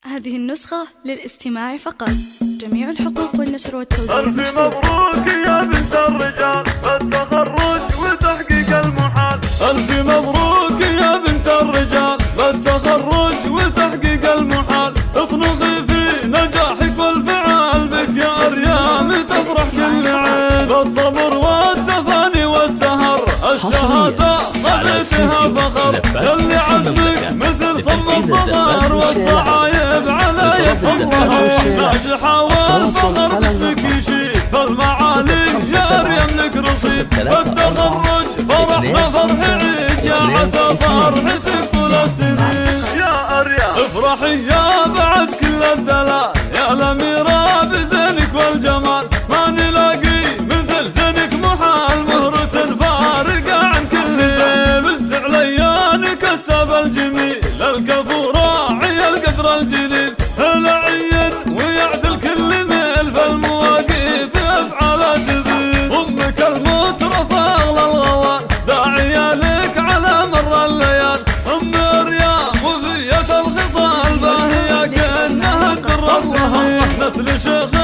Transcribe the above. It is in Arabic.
هذه النسخة للاستماع فقط. جميع الحقوق والنشر والتوزيع ألف مبروك يا بنت الرجال بالتخرج وتحقيق المحال. ألف مبروك يا بنت الرجال بالتخرج وتحقيق المحال. اطنخي في نجاحك والفعال بك يا أريام تفرح كل عين. بالصبر والتفاني والسهر الشهادة خليتها فخر. يلي عزمك مثل صم الصغار والصعايب على يفرها. ناجحة والفخر باسمك يشيد فالمعالي يا أريم لك رصيد. بالتخرج فرحنا فرح عيد يا عسى فرح سك طول السنين. يا أريم افرحي يا بعد كل الدلال يا الأميرة بزينك والجمال. ما نلاقي مثل زينك محال مهرة فارقة عن كل ذيل. بنت عليان كسب الجميل الكفو راعي القدر الجليل. العين ويعدل كل ميل فالمواقف افعال تذيل. امك المترفة اغلى الغوال داعية لك على مر الليال. ام مريم وفية الخصال باهية كأنها الدر الثمين. نسل شيخ